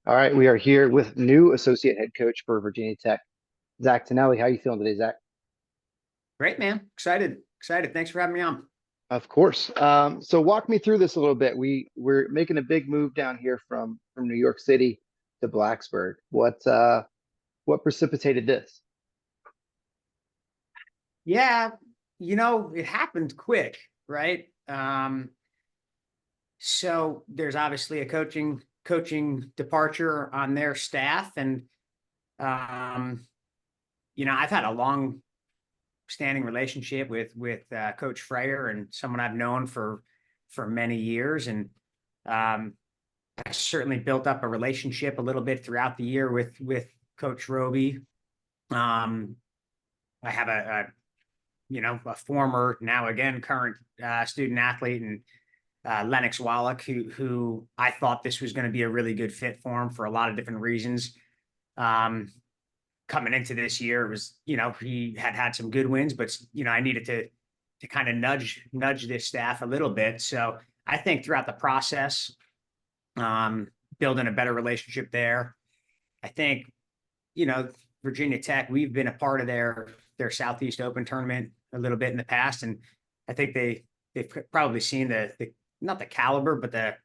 All right, we are here with new associate head coach for Virginia Tech, Zach Tanelli. How are you feeling today, Zach? Great, man. Excited. Excited. Thanks for having me on. Of course. So walk me through this a little bit. We're making a big move down here from New York City to Blacksburg. What precipitated this? Yeah, it happened quick, right? So there's obviously a coaching departure on their staff, and um, I've had a long standing relationship with Coach Freyer and someone I've known for many years, and um, I certainly built up a relationship a little bit throughout the year with Coach Roby. Um, I have a former, now again current student athlete, and Lennox Wallach, who I thought this was going to be a really good fit for him for a lot of different reasons. Um, Coming into this year, it was, he had some good wins, but I needed to kind of nudge this staff a little bit. So I think throughout the process, um, building a better relationship there. I think, you know, Virginia Tech, we've been a part of their Southeast Open tournament a little bit in the past, and I think they've probably seen the not the caliber, but the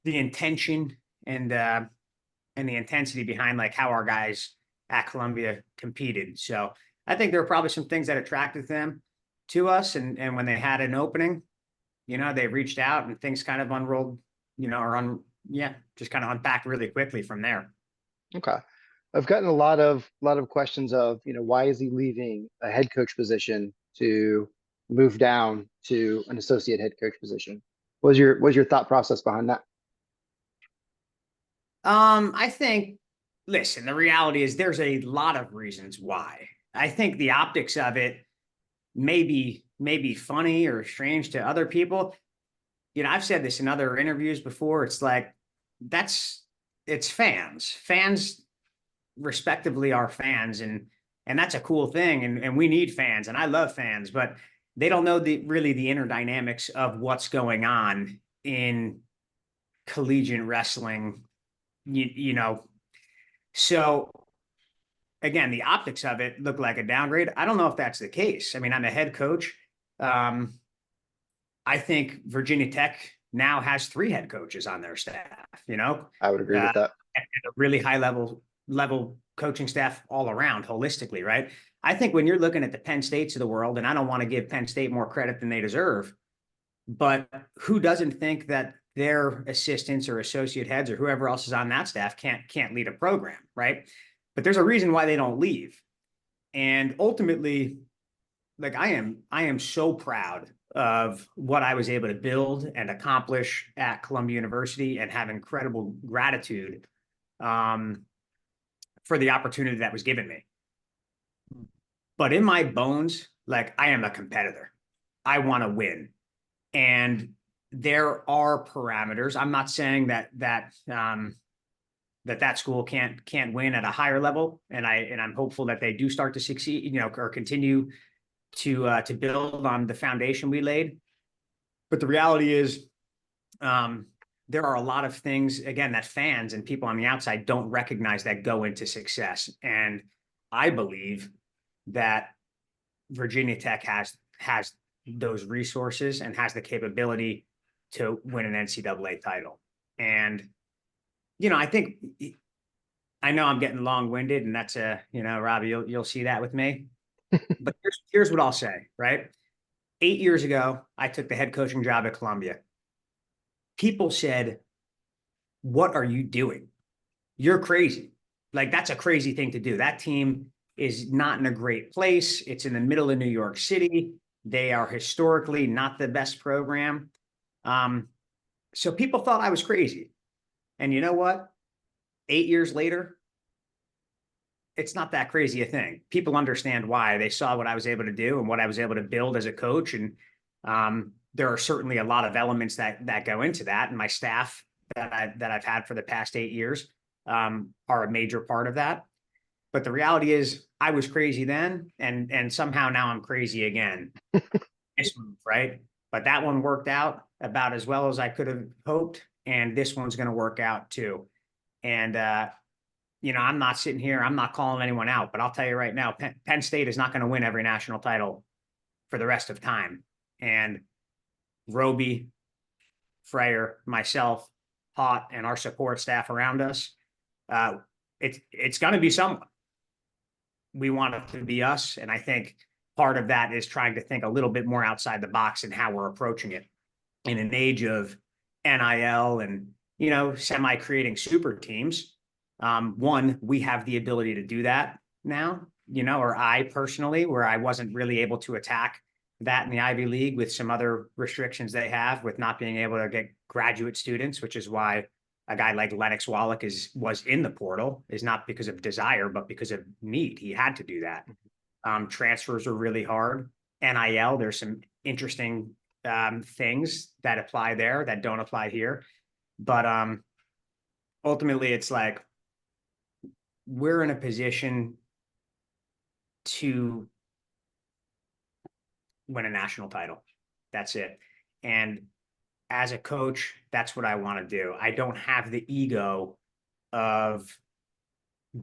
intention and and the intensity behind like how our guys at Columbia competed. So I think there were probably some things that attracted them to us, and when they had an opening, they reached out and things kind of unrolled, or just kind of unpacked really quickly from there. Okay. I've gotten a lot of questions of, why is he leaving a head coach position to move down to an associate head coach position? What was your thought process behind that? I think, listen, the reality is there's a lot of reasons why. I think the optics of it may be funny or strange to other people. I've said this in other interviews before. It's like that's it's fans. Fans respectively are fans, and that's a cool thing. And we need fans, and I love fans, but they don't know the inner dynamics of what's going on in collegiate wrestling. You know, so again, the optics of it look like a downgrade. I don't know if that's the case. I mean, I'm a head coach. Um, I think Virginia Tech now has three head coaches on their staff, I would agree uh, with that. and a really high level coaching staff all around holistically, right? I think when you're looking at the Penn States of the world, and I don't want to give Penn State more credit than they deserve, but who doesn't think that their assistants or associate heads or whoever else is on that staff can't lead a program, right? But there's a reason why they don't leave. And ultimately, like I am so proud of what I was able to build and accomplish at Columbia University, and have incredible gratitude um, for the opportunity that was given me. But in my bones, like I am a competitor. I want to win. And there are parameters. I'm not saying that school can't win at a higher level, and I'm hopeful that they do start to succeed, or continue to build on the foundation we laid. But the reality is, um, there are a lot of things again that fans and people on the outside don't recognize that go into success, and I believe that Virginia Tech has those resources and has the capability to win an NCAA title. And I think I know I'm getting long winded, and that's Robbie, you'll see that with me. But here's what I'll say. Right, 8 years ago, I took the head coaching job at Columbia. People said, "What are you doing? You're crazy. Like that's a crazy thing to do. That team is not in a great place. It's in the middle of New York City. They are historically not the best program." Um, so people thought I was crazy. And you know what? 8 years later, it's not that crazy a thing. People understand why. They saw what I was able to do and what I was able to build as a coach. And there are certainly a lot of elements that go into that. And my staff that I've had for the past 8 years are a major part of that. But the reality is, I was crazy then, and somehow now I'm crazy again. This move, right? But that one worked out about as well as I could have hoped, and this one's going to work out too. And, I'm not sitting here, I'm not calling anyone out, but I'll tell you right now, Penn State is not going to win every national title for the rest of time. And Roby, Freyer, myself, Hot, and our support staff around us, uh, it's going to be someone. We want it to be us. And I think part of that is trying to think a little bit more outside the box in how we're approaching it in an age of NIL and, semi creating super teams. One, we have the ability to do that now, or I personally, where I wasn't really able to attack that in the Ivy League with some other restrictions they have with not being able to get graduate students, which is why a guy like Lennox Wallach was in the portal, is not because of desire, but because of need. He had to do that. Transfers are really hard. NIL, there's some interesting things that apply there that don't apply here. But ultimately, it's like we're in a position to win a national title. That's it. And as a coach, that's what I want to do. I don't have the ego of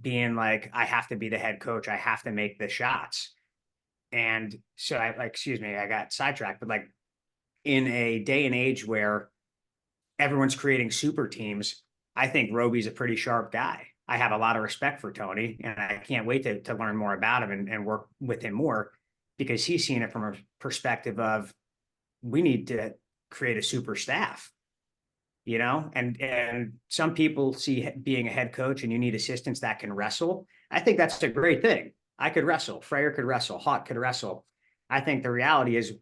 being like, I have to be the head coach. I have to make the shots. And so excuse me, I got sidetracked, but like in a day and age where everyone's creating super teams, I think Roby's a pretty sharp guy. I have a lot of respect for Tony, and I can't wait to learn more about him and work with him more, because he's seen it from a perspective of we need to create a super staff, and some people see being a head coach and you need assistants that can wrestle. I think that's a great thing. I could wrestle. Freyer could wrestle. Hawk could wrestle. I think the reality is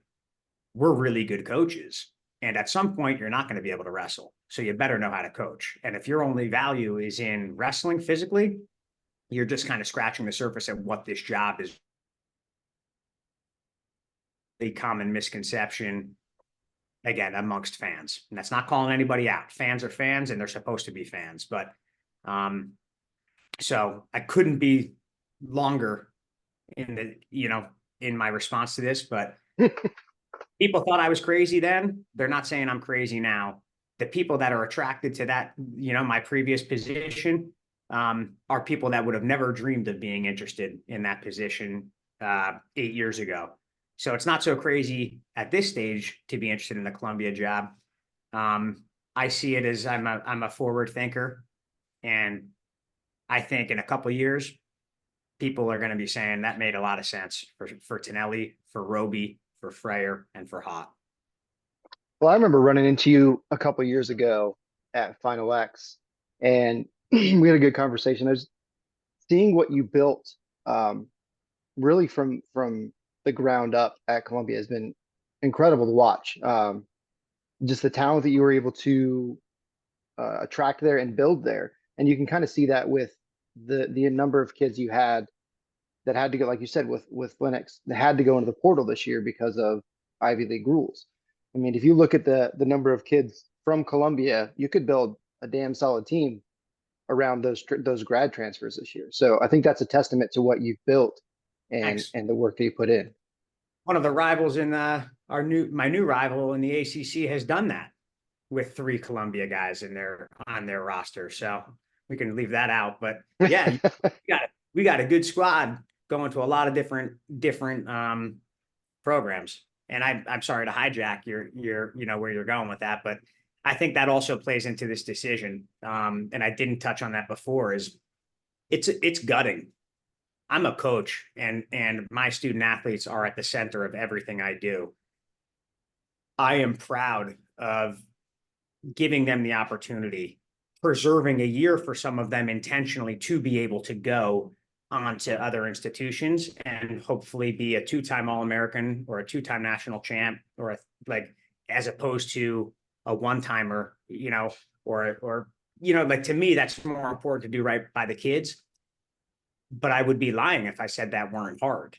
we're really good coaches. And at some point, you're not going to be able to wrestle. So you better know how to coach. And if your only value is in wrestling physically, you're just kind of scratching the surface at what this job is. A common misconception, again, amongst fans. And that's not calling anybody out. Fans are fans and they're supposed to be fans. But so I couldn't be longer in my response to this, but people thought I was crazy then. They're not saying I'm crazy now. The people that are attracted to that, my previous position, are people that would have never dreamed of being interested in that position 8 years ago. So it's not so crazy at this stage to be interested in the Columbia job. I see it as I'm a forward thinker, and I think in a couple of years, people are going to be saying that made a lot of sense for Tanelli, for Roby, for Freyer, and for Hot. Well, I remember running into you a couple years ago at Final X, and we had a good conversation. I was seeing what you built, really from the ground up at Columbia has been incredible to watch. Just the talent that you were able to attract there and build there, and you can kind of see that with the number of kids you had that had to go, like you said, with Linux, they had to go into the portal this year because of Ivy League rules. I mean, if you look at the number of kids from Columbia, you could build a damn solid team around those grad transfers this year. So I think that's a testament to what you've built and Thanks. and the work that you put in. One of the rivals in my new rival in the ACC has done that with 3 Columbia guys on their roster. So we can leave that out. But yeah, we got a good squad going to a lot of different programs. And I'm sorry to hijack your where you're going with that, but I think that also plays into this decision. And I didn't touch on that before. Is it's gutting. I'm a coach, and my student athletes are at the center of everything I do. I am proud of giving them the opportunity, preserving a year for some of them intentionally to be able to go on to other institutions and hopefully be a 2-time All-American or a 2-time national champ, or as opposed to a one-timer, or to me, that's more important to do right by the kids. But I would be lying if I said that weren't hard.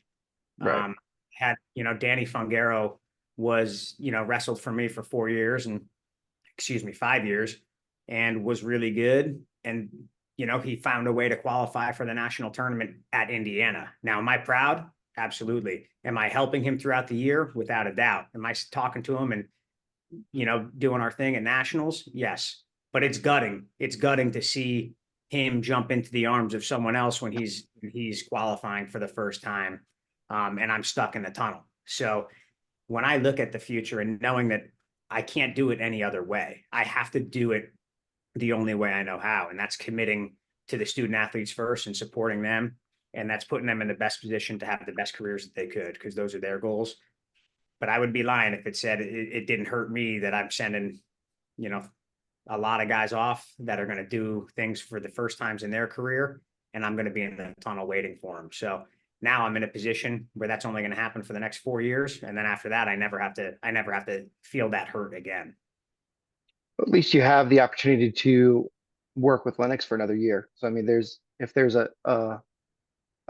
Right. Danny Fungaro was, wrestled for me for 4 years and 5 years, and was really good. And, he found a way to qualify for the national tournament at Indiana. Now, am I proud? Absolutely. Am I helping him throughout the year? Without a doubt. Am I talking to him and, doing our thing at nationals? Yes. But it's gutting. It's gutting to see him jump into the arms of someone else when he's qualifying for the first time, and I'm stuck in the tunnel. So when I look at the future and knowing that I can't do it any other way, I have to do it the only way I know how, and that's committing to the student athletes first and supporting them, and that's putting them in the best position to have the best careers that they could, because those are their goals. But I would be lying if it said it didn't hurt me that I'm sending, you know, a lot of guys off that are going to do things for the first times in their career, and I'm going to be in the tunnel waiting for them. So now I'm in a position where that's only going to happen for the next 4 years, and then after that, I never have to feel that hurt again. At least you have the opportunity to work with Linux for another year. So I mean, if there's a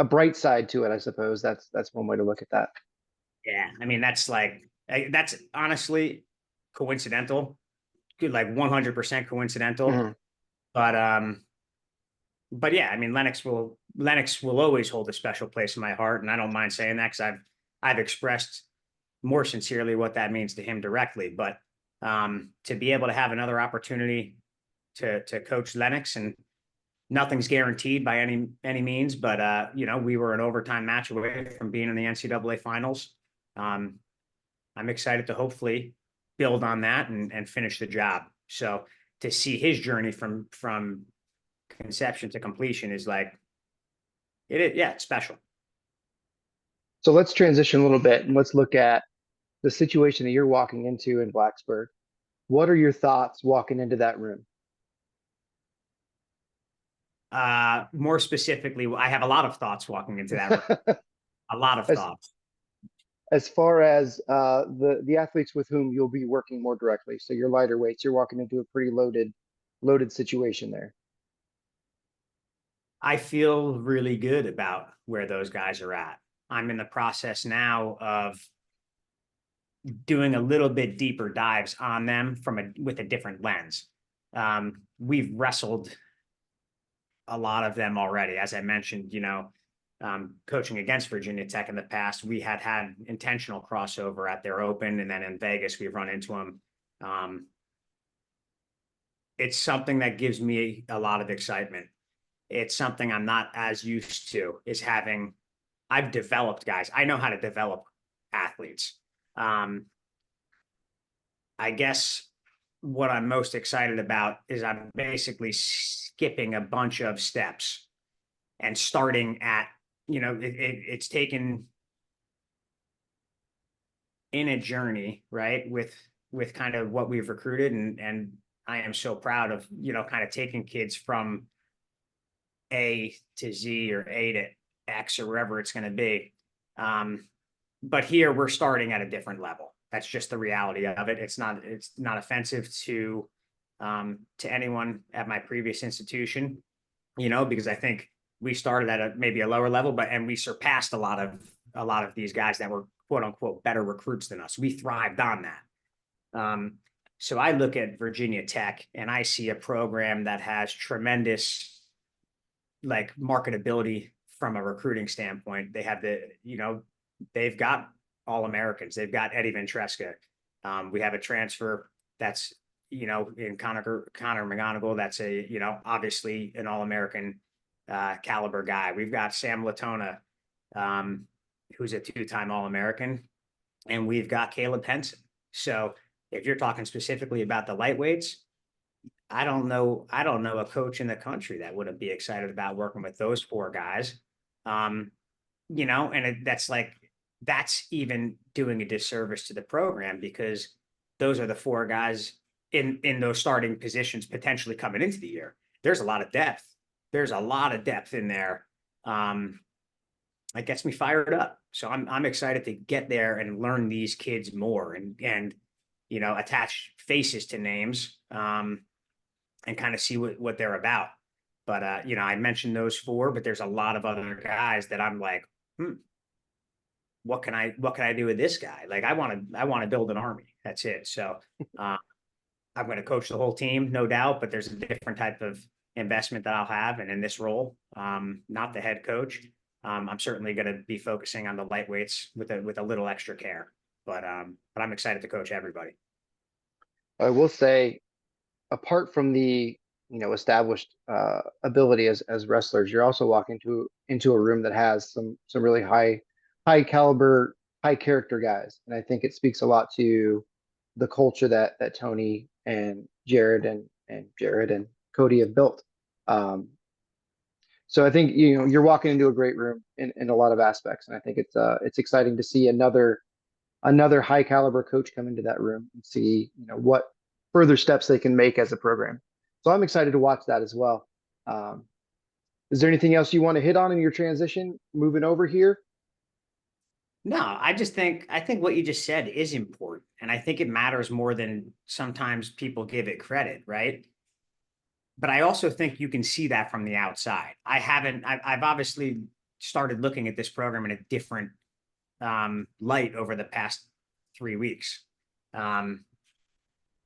bright side to it, I suppose that's one way to look at that. Yeah, I mean that's honestly coincidental, good, like 100% coincidental. Mhm. But yeah, I mean Lennox will always hold a special place in my heart, and I don't mind saying that because I've expressed more sincerely what that means to him directly. But to be able to have another opportunity to coach Lennox, and nothing's guaranteed by any means, but we were an overtime match away from being in the NCAA finals. Um, I'm excited to hopefully build on that and finish the job. So to see his journey from conception to completion is like yeah, it's special. So let's transition a little bit and let's look at the situation that you're walking into in Blacksburg. What are your thoughts walking into that room? More specifically, I have a lot of thoughts walking into that room. A lot of as thoughts. as far as the athletes with whom you'll be working more directly. So your lighter weights, you're walking into a pretty loaded situation there. I feel really good about where those guys are at. I'm in the process now of doing a little bit deeper dives on them with a different lens. We've wrestled a lot of them already. As I mentioned, coaching against Virginia Tech in the past, we had intentional crossover at their open, and then in Vegas, we've run into them. It's something that gives me a lot of excitement. It's something I'm not as used to, is I've developed guys. I know how to develop athletes. I guess what I'm most excited about is I'm basically skipping a bunch of steps and starting at, it's taken in a journey, right? With kind of what we've recruited, and I am so proud of, kind of taking kids from A to Z or A to X or wherever it's going to be. But here we're starting at a different level. That's just the reality of it. It's not offensive to anyone at my previous institution, because I think we started at maybe a lower level, and we surpassed a lot of these guys that were quote unquote better recruits than us. We thrived on that. So I look at Virginia Tech and I see a program that has tremendous like marketability from a recruiting standpoint. They have they've got All-Americans. They've got Eddie Ventresca. We have a transfer that's, in Connor McGonigal. That's obviously an All-American caliber guy. We've got Sam Latona, who's a two-time All-American, and we've got Caleb Henson. So if you're talking specifically about the lightweights, I don't know a coach in the country that wouldn't be excited about working with those four guys. And that's even doing a disservice to the program, because those are the four guys in those starting positions potentially coming into the year. There's a lot of depth. There's a lot of depth in there. That gets me fired up. So I'm excited to get there and learn these kids more and attach faces to names, and kind of see what they're about. But I mentioned those four, but there's a lot of other guys that I'm like, what can I do with this guy? Like I want to build an army. That's it. So I'm going to coach the whole team, no doubt, but there's a different type of investment that I'll have. And in this role, not the head coach, I'm certainly going to be focusing on the lightweights with a little extra care. But I'm excited to coach everybody. I will say, apart from the established ability as wrestlers, you're also walking into a room that has some really high caliber, high character guys, and I think it speaks a lot to the culture that Tony and Jared and Cody have built. Um, so I think you're walking into a great room in a lot of aspects, and I think it's exciting to see another high caliber coach come into that room and see what further steps they can make as a program. So I'm excited to watch that as well. Um, is there anything else you want to hit on in your transition moving over here? No, I think what you just said is important, and I think it matters more than sometimes people give it credit, right? But I also think you can see that from the outside. I've obviously started looking at this program in a different light over the past 3 weeks. Um,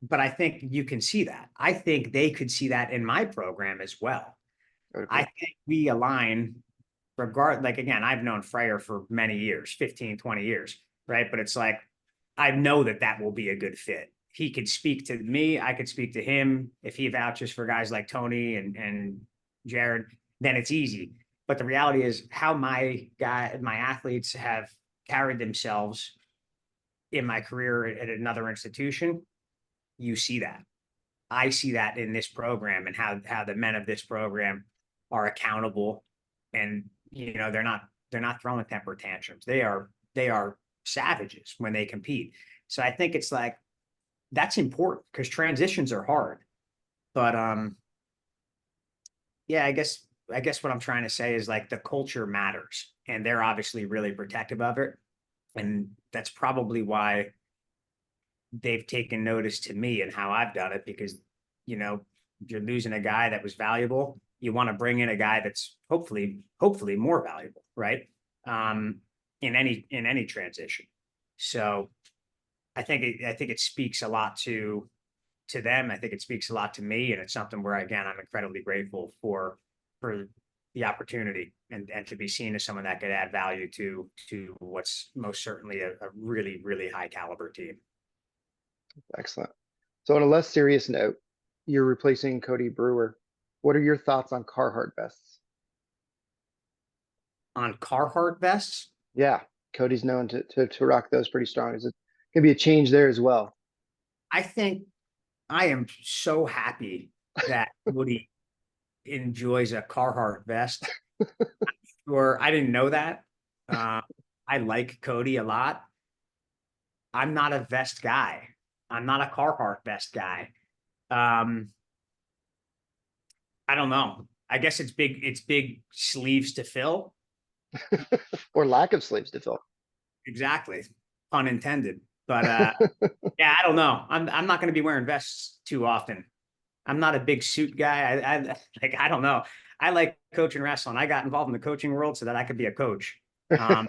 but I think you can see that. I think they could see that in my program as well. Very I cool. think we align like again, I've known Freyer for many years, 15, 20 years, right? But it's like, I know that that will be a good fit. He could speak to me. I could speak to him. If he vouches for guys like Tony and Jared, then it's easy. But the reality is how my athletes have carried themselves in my career at another institution. You see that. I see that in this program and how the men of this program are accountable, and they're not throwing temper tantrums. They are savages when they compete. So I think it's like that's important because transitions are hard. But yeah, I guess what I'm trying to say is like the culture matters, and they're obviously really protective of it, and that's probably why they've taken notice to me and how I've done it because, you're losing a guy that was valuable. You want to bring in a guy that's hopefully more valuable, right? Um, in any transition. So I think it speaks a lot to them. I think it speaks a lot to me, and it's something where again I'm incredibly grateful for the opportunity and to be seen as someone that could add value to what's most certainly a really high caliber team. Excellent. So on a less serious note, you're replacing Cody Brewer. What are your thoughts on Carhartt vests? On Carhartt vests, Yeah, Cody's known to rock those pretty strong. Is it gonna be a change there as well? I think I am so happy that Woody enjoys a Carhartt vest. Or I didn't know that. Uh, I like Cody a lot. I'm not a vest guy. I'm not a Carhartt vest guy. Um, I don't know. I guess it's big. It's big sleeves to fill. Or lack of sleeves to fill? Exactly, pun intended. But yeah, I don't know. I'm not going to be wearing vests too often. I'm not a big suit guy. I don't know. I like coaching wrestling. I got involved in the coaching world so that I could be a coach, um,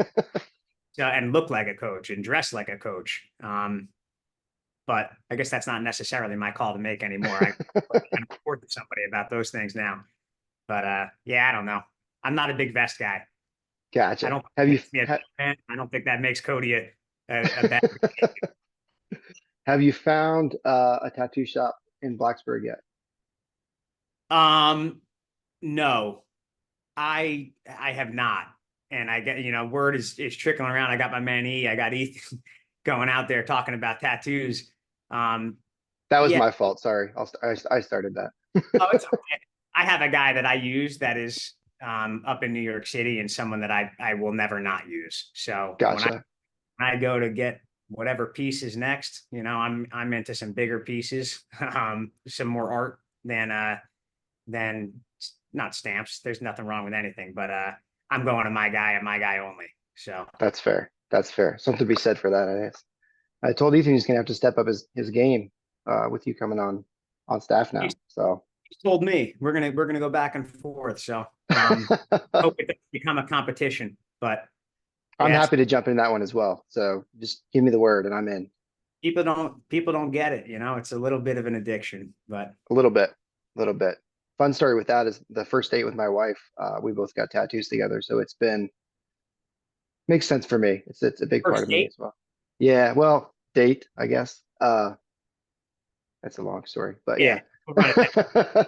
and look like a coach and dress like a coach. But I guess that's not necessarily my call to make anymore. I can report to somebody about those things now. But yeah, I don't know. I'm not a big vest guy. I Gotcha. don't Have you think me a ha, fan. I don't think that makes Cody a bad. have you found a tattoo shop in Blacksburg yet? Um, no, I have not, and I get word is trickling around. I got my man I got Ethan going out there talking about tattoos. Um, That was yeah, my fault. Sorry, I started that. oh, it's okay. I have a guy that I use that is up in New York City, and someone that I will never not use. So Gotcha. when I go to get whatever piece is next, I'm into some bigger pieces, some more art than not stamps. There's nothing wrong with anything, but I'm going to my guy and my guy only. So That's fair. That's fair. Something to be said for that, I guess. I told Ethan he's gonna have to step up his game with you coming on staff he's, now. So he's told me we're gonna go back and forth. So hope it doesn't become a competition. But I'm yeah, it's happy to jump in that one as well. So just give me the word and I'm in. people don't get it. It's a little bit of an addiction, but A little bit, a little bit. Fun story with that is the first date with my wife. We both got tattoos together, so it's been makes sense for me. It's a big part first of me date. as well. Yeah, well, date, I guess. That's a long story, but Yeah, yeah. we'll run it.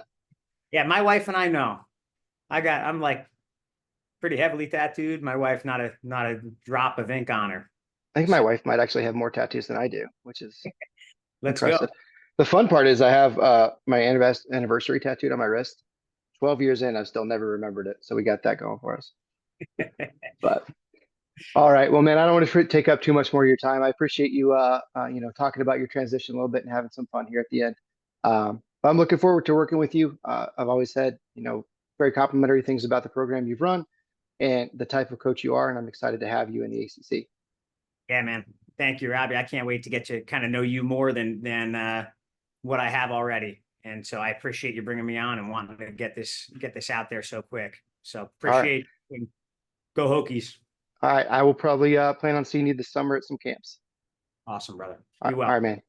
Yeah, my wife and I know. I'm like pretty heavily tattooed. My wife, not a drop of ink on her. I think my So wife might actually have more tattoos than I do, which is let's go. impressive. The fun part is I have my anniversary tattooed on my wrist. 12 years in, I've still never remembered it. So we got that going for us. But all right, well, man, I don't want to take up too much more of your time. I appreciate you, talking about your transition a little bit and having some fun here at the end. But I'm looking forward to working with you. I've always said, very complimentary things about the program you've run and the type of coach you are, and I'm excited to have you in the ACC. Yeah, man. Thank you, Robbie. I can't wait to get to kind of know you more than what I have already. And so I appreciate you bringing me on and wanting to get this out there so quick. So All right, appreciate and go Hokies. all right. I will probably plan on seeing you this summer at some camps. Awesome, brother. All Be right, all right, well. man.